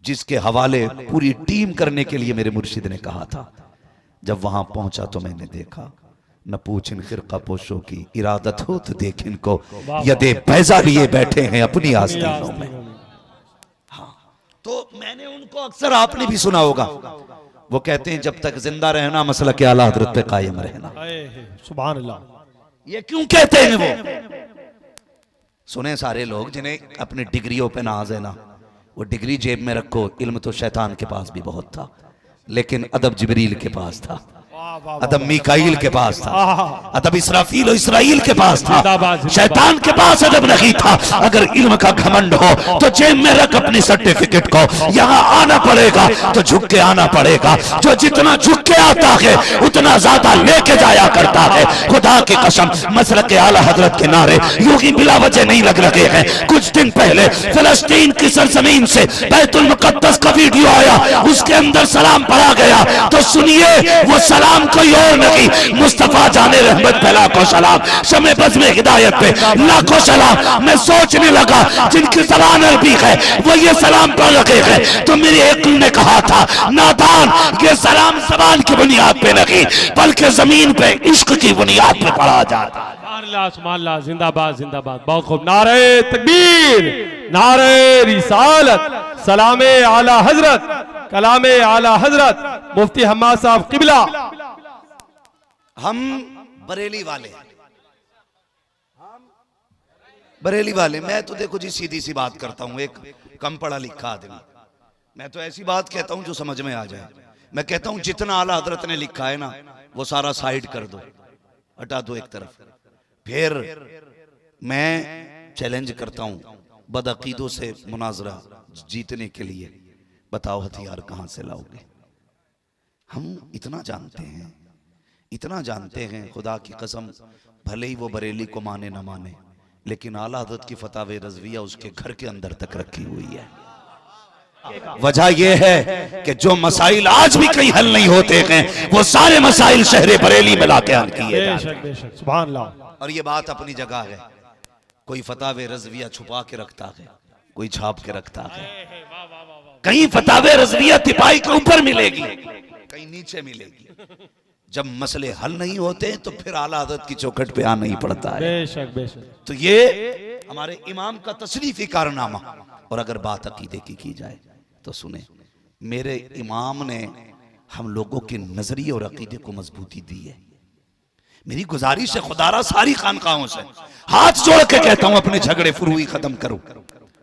Speaker 1: जिसके हवाले पूरी टीम करने के लिए मेरे मुर्शिद ने कहा था। जब वहां पहुंचा तो मैंने देखा, न पूछ इन फिरका पोशों की इरादत हो तो देख इनको, यदे पैसा लिए बैठे हैं अपनी आस्तीनों में। हाँ, तो मैंने उनको अक्सर आपने भी सुना होगा, वो कहते हैं जब तक जिंदा रहना मसला के आला हजरत पे कायम रहना।
Speaker 2: सुभान अल्लाह।
Speaker 1: ये क्यों कहते हैं वो? सुने सारे लोग जिन्हें अपनी डिग्रियों पे नाज है ना, वो डिग्री जेब में रखो, इल्म तो शैतान के पास भी बहुत था, लेकिन अदब जिब्रील के पास था, अदब मीकाईल के पास था, अदब इसराफील और इसराइल के पास था, शैतान के पास अदब नहीं था। अगर इल्म का घमंड हो तो जेब में रख अपनी सर्टिफिकेट को, यहाँ आना पड़ेगा तो झुक के आना पड़ेगा। जो जितना झुक के आता है उतना ज्यादा लेके जाया करता है। खुदा की कसम, मसलक के आला हजरत के नारे यूं ही बिला वजह नहीं लग रहे हैं। कुछ दिन पहले फिलिस्तीन की सरजमीन से बैतुल मुकद्दस का वीडियो आया, उसके अंदर सलाम पढ़ा गया, तो सुनिए वो सलाम सलाम कोई और नहीं, मुस्तफा जाने रहमत पे लाखों सलाम, शमे बज़्म हिदायत पे लाखों सलाम। मैं सोचने लगा जिनकी ज़बान अरबी है वो ये सलाम पढ़ रहे हैं, तो मेरी एक ने कहा था नादान, ये सलाम ज़बान की बुनियाद पे नहीं बल्कि जमीन पे इश्क की बुनियाद पे पढ़ा जाता है।
Speaker 2: सुभान अल्लाह, जिंदाबाद जिंदाबाद, बहुत खूब। नारे तकबीर, नारे रिसालत, सलामे आला हजरत, कलामे आला हजरत मुफ्ती हम्माद साहब किबला।
Speaker 1: हम बरेली वाले, बरेली वाले। मैं तो देखो जी सीधी सी बात करता हूं, एक कम पढ़ा लिखा आदमी, मैं तो ऐसी बात कहता हूं जो समझ में आ जाए। मैं कहता हूं जितना आला हजरत ने लिखा है ना वो सारा साइड कर दो, हटा दो एक तरफ। फिर मैं चैलेंज करता हूं बदअकीदों से मुनाजरा जीतने के लिए, बताओ हथियार कहां से लाओगे? हम इतना जानते हैं, इतना जानते हैं, खुदा की कसम, भले ही वो बरेली को माने ना माने, लेकिन आला हज़रत की फतावे रज़विया उसके घर के अंदर तक रखी हुई है। वजह यह है कि जो मसाइल आज भी कहीं हल नहीं होते हैं वो सारे मसाइल शहर बरेली में लाके हल किए जाते हैं।
Speaker 2: सुभान अल्लाह।
Speaker 1: और ये बात अपनी जगह है। कोई फतावे रज़विया छुपा के रखता है, कोई छाप के रखता है। कहीं फतावे रज़विया तिपाही के ऊपर मिलेगी, कहीं नीचे मिलेगी। जब मसले हल नहीं होते तो फिर आला हज़रत की चौखट पे आना ही पड़ता है।
Speaker 2: बेशक बेशक।
Speaker 1: तो ये हमारे इमाम का तशरीफी कारनामा। और अगर बात अकीदे की जाए तो सुने, मेरे इमाम ने हम लोगों के नजरिए और अकीदे को मजबूती दी है। मेरी गुजारिश है खुदारा सारी खानकाहों से हाथ जोड़ के कहता हूं अपने झगड़े फुरुई खत्म करो,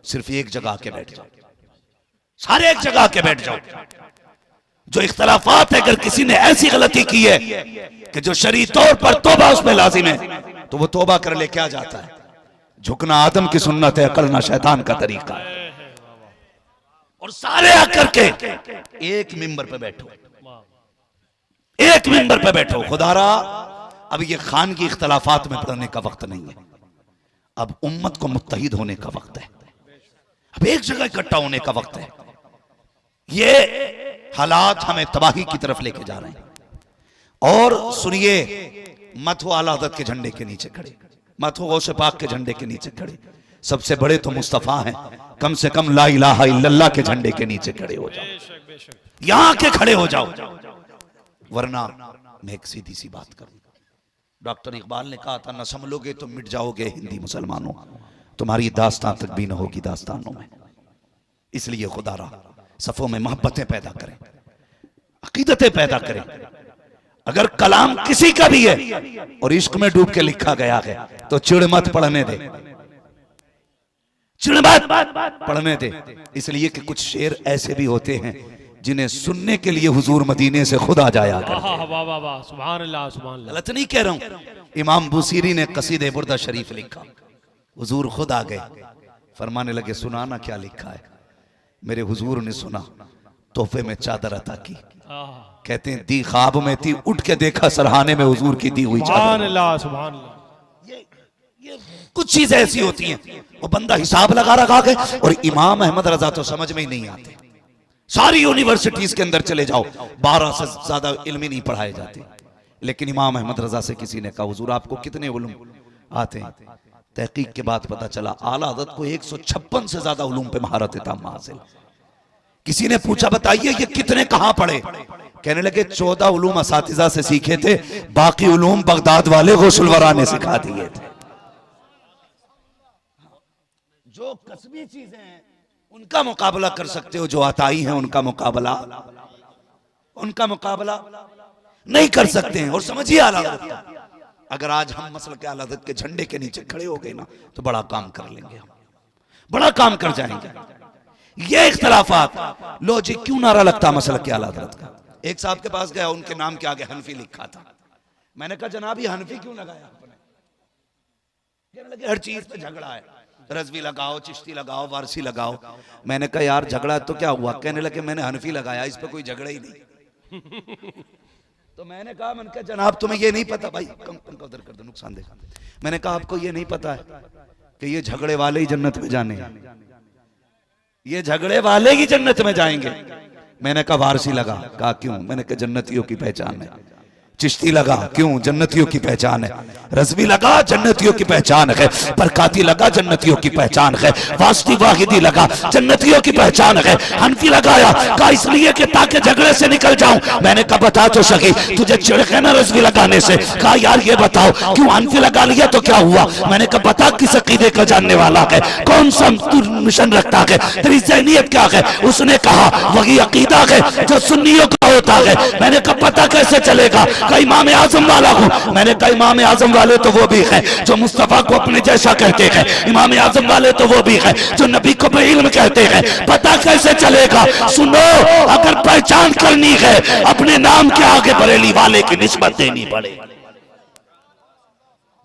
Speaker 1: सिर्फ एक जगह के बैठ जाओ, सारे एक जगह के बैठ जाओ। जो इख्तलाफात है, अगर किसी ने ऐसी गलती की है कि जो शरई तौर पर तौबा उसमें लाजिम है तो वो तौबा कर ले। क्या जाता है? झुकना आदम की सुन्नत है, अकलना शैतान का तरीका है। और सारे आकर के एक मिंबर पे बैठो, एक मिंबर पे बैठो। खुदारा अब ये खान की इख्तलाफात में पड़ने का वक्त नहीं है, अब उम्मत को मुत्तहिद होने का वक्त है, अब एक जगह इकट्ठा होने का वक्त है। ये हालात हमें तबाही की तरफ लेके जा रहे हैं। और सुनिए, मत हो आला हज़रत के झंडे के नीचे खड़े, मत हो गौसे पाक के झंडे के नीचे खड़े, सबसे बड़े तो मुस्तफा हैं, कम से कम ला इलाहा इल्लल्लाह के झंडे के नीचे खड़े हो जाओ, यहां के खड़े हो जाओ। वरना मैं एक सीधी सी बात करूं, डॉक्टर इकबाल ने कहा था, न संभलोगे तो मिट जाओगे हिंदी मुसलमानों, तुम्हारी दास्तान तक भी न होगी दास्तानों में। इसलिए खुदारा सफों में मोहब्बतें पैदा करें, अकीदतें पैदा करें। अगर कलाम किसी का भी है और इश्क में डूब के लिखा गया है तो चिड़ मत पढ़ने दे, चिड़ मत पढ़ने दे। इसलिए कि कुछ शेर ऐसे भी होते हैं जिन्हें सुनने के लिए हुजूर मदीने से खुद आ जाया करते हैं।
Speaker 2: सुभान अल्लाह, सुभान अल्लाह।
Speaker 1: गलत नहीं कह रहा हूं। इमाम बुसीरी ने कसीदे बुर्दा शरीफ लिखा, हुजूर खुद आ गए, फरमाने लगे सुनाना क्या लिखा है। मेरे हुजूर ने सुना, तोहफे में चादर अता की। कहते हैं दी ख्वाब में थी, उठ के देखा सरहाने में हुजूर की दी हुई चादर।
Speaker 2: सुभान अल्लाह, सुभान अल्लाह।
Speaker 1: ये कुछ चीजें ऐसी होती हैं वो बंदा हिसाब लगा रखा है। और इमाम अहमद रजा तो समझ में ही नहीं आते। सारी यूनिवर्सिटीज के अंदर चले जाओ, 12 से ज्यादा इल्म ही नहीं पढ़ाए जाते। लेकिन इमाम अहमद रजा से किसी ने कहा हुजूर आपको कितने उलूम आते हैं? तहकीक के बाद पता चला आला हज़रत को 156 से ज्यादा उलूम पे महारत ताम्मा हासिल। किसी ने पूछा बताइए ये कितने कहां पढ़े? कहने लगे 14 उलूम असातिज़ा से सीखे थे, बाकी उलूम बगदाद वाले गौसुल वरा ने सिखा दिए थे। जो कसबी चीजें हैं उनका मुकाबला कर सकते हो, जो अताई हैं उनका मुकाबला नहीं कर सकते हैं। और समझिए आला हज़रत का, अगर आज हम मसल के आला हज़रत के झंडे के नीचे खड़े हो गए ना तो बड़ा काम कर लेंगे, हम बड़ा काम कर जाएंगे। ये इख्तलाफात, लो जी क्यों नारा लगता मसल के आला हज़रत का? एक साहब के पास गया, उनके नाम के आगे हनफी लिखा था। मैंने कहा जनाब ये हनफी क्यों लगाया आपने? कहने लगे हर चीज पे झगड़ा है, रज़वी लगाओ, चिश्ती लगाओ, वारसी लगाओ। मैंने कहा यार झगड़ा तो क्या हुआ? कहने लगे मैंने हनफी लगाया, इस पे कोई झगड़ा ही नहीं। तो मैंने कहा जनाब तुम्हें ये नहीं पता भाई, कम उधर कर दो, नुकसान देखा। मैंने कहा आपको ये नहीं पता है कि ये झगड़े वाले ही जन्नत में जाने हैं, ये झगड़े वाले ही जन्नत में जाएंगे। मैंने कहा वारसी लगा। कहा क्यों? मैंने कहा जन्नतियों की पहचान है, चिश्ती लगा, क्यों? जन्नतियों की पहचान है। रज़वी लगा, जन्नतियों की पहचान है। बरकाती लगा, जन्नतियों की पहचान है। वास्ती वाहिदी लगा, जन्नतियों की पहचान है। हनफी लगाया, कहा इसलिए कि ताकि झगड़े से निकल जाऊं। मैंने कहा बता तो सकी, तुझे चिढ़ है ना रज़वी लगाने से? कहा यार ये बताओ क्यों हनफी लगा लिया तो क्या हुआ? मैंने कहा बता किस अकीदे का जानने वाला है, कौन सा मिशन रखता है, तेरी ज़हनियत क्या है? उसने कहा वही अकीदा है जो सुन्नियों का होता है। मैंने कहा पता कैसे चलेगा? कहा इमाम आजम वाला हूं। मैंने कहा इमाम आजम वाले तो वो भी है जो मुस्तफा को अपने जैसा कहते हैं, इमाम आजम वाले तो वो भी है जो नबी को बेइल्म कहते हैं। पता कैसे चलेगा? सुनो, अगर पहचान करनी है अपने नाम के आगे बरेली वाले की निस्बत देनी पड़े।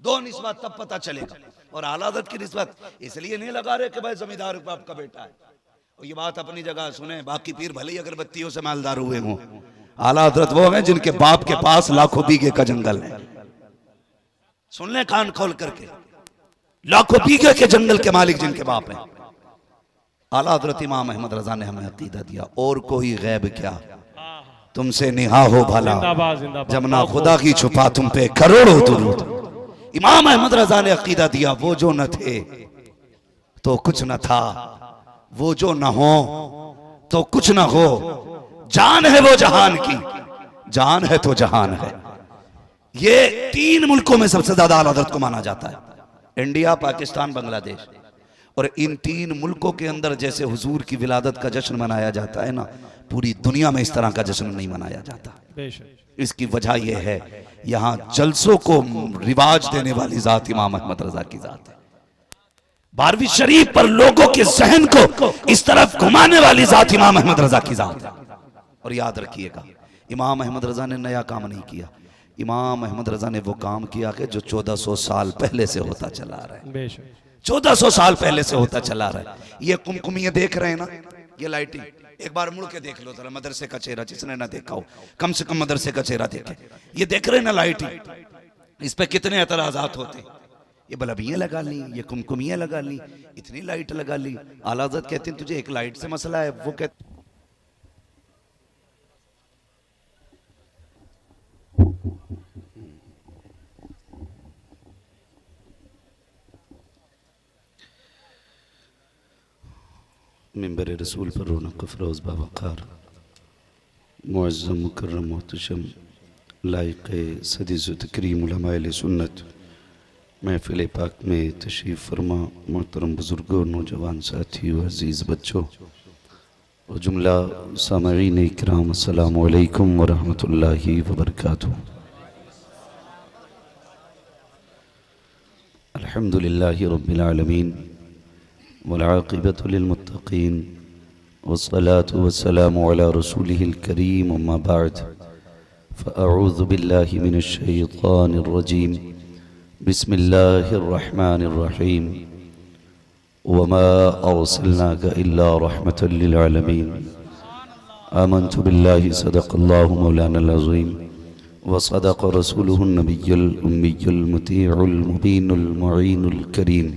Speaker 1: दो निस्बत तब पता चलेगा। और आला हज़रत की निस्बत इसलिए नहीं लगा रहे कि भाई जमींदार बाप का बेटा है। और ये बात अपनी जगह सुने, बाकी पीर भले ही अगरबत्तियों से मालदार हुए हों, आला हज़रत वो हैं जिनके बाप के पास लाखों बीघे का जंगल है। सुन ले कान खोल करके, लाखों बीघे के जंगल के मालिक जिनके बाप हैं। आला हज़रत इमाम अहमद रज़ा ने हमें अकीदा दिया, और कोई गैब क्या तुमसे निहा हो भला,
Speaker 2: जिंदाबाद जिंदाबाद।
Speaker 1: जब ना खुदा की छुपा तुम पे करोड़ों दुरूद। इमाम अहमद रज़ा ने अकीदा दिया, वो जो न थे तो कुछ न था, वो जो न हो तो कुछ न हो, जान है वो जहान की, जान है तो जहान है। ये 3 मुल्कों में सबसे ज्यादा आला हज़रत को माना जाता है, इंडिया, पाकिस्तान, बांग्लादेश। और इन 3 मुल्कों के अंदर जैसे हुजूर की विलादत का जश्न मनाया जाता है ना, पूरी दुनिया में इस तरह का जश्न नहीं मनाया जाता। इसकी वजह यह है, यहाँ जलसों को रिवाज देने वाली जात इमाम अहमद रज़ा की जात है। 12वीं शरीफ पर लोगों के जहन को इस तरफ घुमाने वाली जात इमाम अहमद रज़ा की जात है। और याद रखिएगा, इमाम अहमद रज़ा ने नया काम नहीं किया, इमाम अहमद रज़ा ने वो काम किया कि जो 1400 साल पहले से होता चला रहा है। 1400 साल पहले से होता चला रहा है। ये कुमकुमियां देख रहे हैं ना, ये लाइटिंग, एक बार मुड़ के देख लो जरा मदरसे का चेहरा, जिसने ना देखा हो कम से कम मदरसे का चेहरा देखे। ये देख रहे हैं ना लाइटिंग, इस पे कितने एतराजात होते। ये बल्बियां लगा ली, ये कुमकुमियां लगा ली, इतनी लाइट लगा ली। आला हज़रत कहते हैं तुझे एक लाइट से मसला है, वो कहते मिंबर रसूल पर रौनक अफरोज़ बावक़ार मुअज़्ज़म मुकर्रम मोहतशम लायक़ सदीज़ तकरीम उलमाए सुन्नत महफ़िल पाक में तशरीफ़ फरमा मोहतरम बुज़ुर्गों, नौजवान साथियों, अज़ीज़ बच्चों और जुमला सामईन इकराम, अस्सलामु अलैकुम व रहमतुल्लाहि व बरकातुहू। अल्हम्दुलिल्लाहि रब्बिल आलमीन वल आक़िबतु लिल मुत्तक़ीन वस्सलातु वस्सलामु अला रसूलिहिल करीम, अम्मा बअद फ़अऊज़ु बिल्लाहि मिनश शैतानिर रजीम, बिस्मिल्लाहिर रहमानिर रहीम, वमा अर्सलनाका इल्ला रहमतल लिल आलमीन, आमन्तु बिल्लाहि सदक़ल्लाहु मौलानल अज़ीम व सदक़ रसूलुहुन नबियुल उम्मियुल मुतीउल मुबीनुल मुईनुल करीम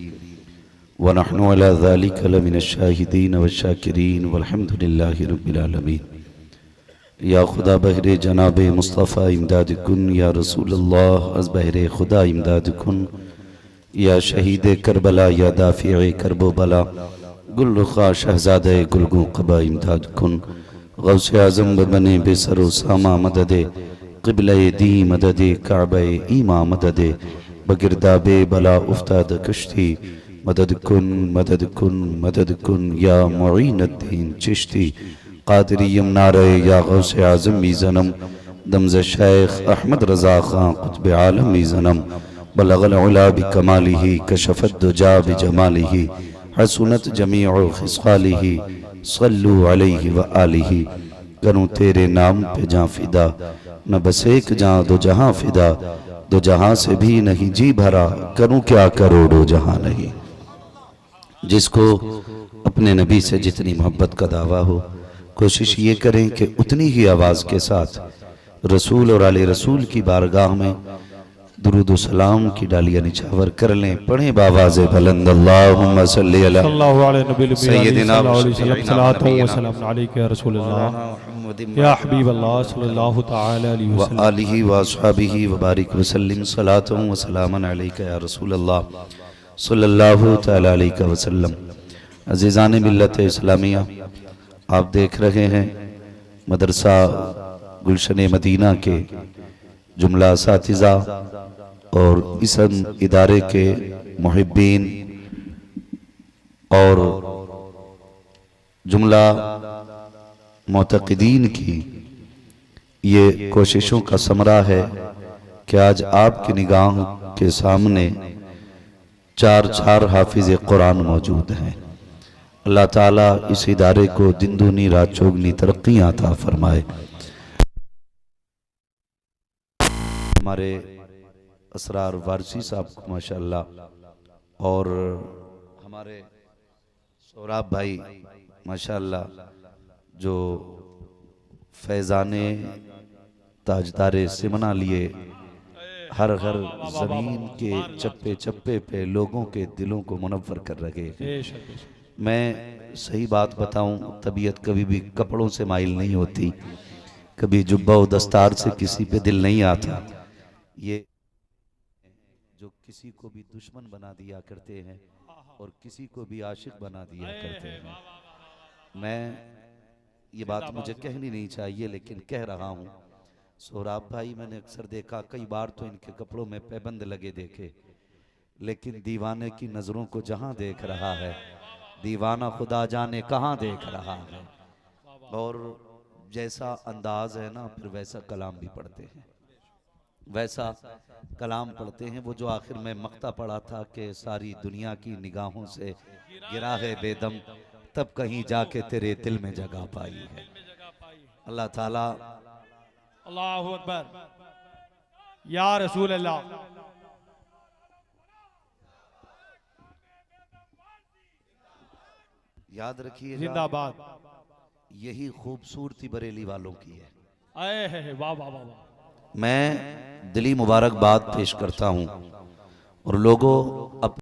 Speaker 1: व नहनु अला ज़ालिका लमिनश शाहिदीन व शाकिरीन वल्हम्दुलिल्लाहि रब्बिल आलमीन। या खुदा बहरे जनाब मुस्तफ़ा इमदाद कुन, या रसूल अल्लाह अज़ बहरे खुदा इमदाद कुन, या शहीद करबला, या दाफ़िए करबो बला, गुल रुखा शहज़ादे गुलगो क़बा इमदाद कुन, गौसे आज़म बने बेसरो सामा मददे, क़िबले दी मददे, काबे ईमा मददे, बगिरदाबे बला उफ्ताद कश्ती, मदद कुन मदद कुन मदद कुन, या मुईनुद्दीन चिश्ती क़ादिरी नारे, या गौसे आज़म मीज़नम दमज़ शेख अहमद रज़ा ख़ां क़ुत्ब आलम मीज़नम, बलगल उला बिकमालिही कशफ़त दुजा बिजमालिही, हसनत जमीउ ख़िसालिही, सल्लु अलैहि व आलिही। करूँ तेरे नाम पे जाँ फ़िदा, न बस एक जाँ दो जहाँ फ़िदा, दो जहाँ से भी नहीं जी भरा, करूँ क्या करोड़ों जहाँ नहीं। जिसको अपने नबी से जितनी मोहब्बत का दावा हो, कोशिश ये करें कि उतनी ही आवाज़ के साथ रसूल और आले रसूल की बारगाह में दुरूद सलाम की डालियां निछावर कर लें। पढ़ें बावाज़े बुलंद, अल्लाहुम्मा सल्ली अला सय्यिदिना व शफ़ीइना
Speaker 2: या हबीब अल्लाह सल्लल्लाहु तआला अलैहि
Speaker 3: व
Speaker 2: वसल्लम।
Speaker 3: आलिहि व अस्हाबिहि व बारिक वसल्लम सलातु व सलामन अलैका या रसूल अल्लाह सल्लल्लाहु तआला अलैहि वसल्लम। अज़ीज़ान मिल्लत इस्लामिया, आप देख रहे हैं मदरसा गुलशन मदीना के जुमला असातिज़ा और इस इदारे के मुहिब्बीन और जुमला मोतक़दीन की ये कोशिशों का समरा है कि आज आपकी निगाह के सामने चार हाफिज कुरान मौजूद हैं। अल्लाह ताला इस इदारे को दिन दूनी रात चौगनी तरक्कियां अता फरमाए। हमारे असरार वारसी साहब को माशाअल्लाह और हमारे सौराब भाई माशाअल्लाह जो फैज़ाने ताजदारे सिमना लिए हर हर ज़मीन के चप्पे चप्पे पे लोगों के दिलों को मुनव्वर कर रहे हैं। मैं सही बात बताऊं, तबीयत कभी भी कपड़ों से माइल नहीं होती, कभी जुब्बा व दस्तार से किसी पे दिल नहीं आता। ये जो किसी को भी दुश्मन बना दिया करते हैं और किसी को भी आशिक बना दिया करते हैं। मैं ये बात मुझे कहनी नहीं चाहिए लेकिन कह रहा हूँ। सोहराब भाई मैंने अक्सर देखा, कई बार तो इनके कपड़ों में पैबंद लगे देखे, लेकिन दीवाने की नजरों को जहां देख रहा है दीवाना खुदा जाने कहां देख रहा है। और जैसा अंदाज है ना, फिर वैसा कलाम भी पढ़ते हैं, वैसा कलाम पढ़ते हैं। वो जो आखिर में मक्ता पढ़ा था कि सारी दुनिया की निगाहों से गिरा है बेदम, तब कहीं जाके तेरे दिल में जगह पाई है। अल्लाह ताला
Speaker 2: अल्लाहु अकबर या रसूल अल्लाह।
Speaker 3: याद रखिए,
Speaker 2: जिंदाबाद।
Speaker 3: यही खूबसूरती बरेली वालों की है।
Speaker 2: आए है वाह वाह वाह वाह।
Speaker 3: मैं दिली मुबारकबाद पेश करता हूं और लोगों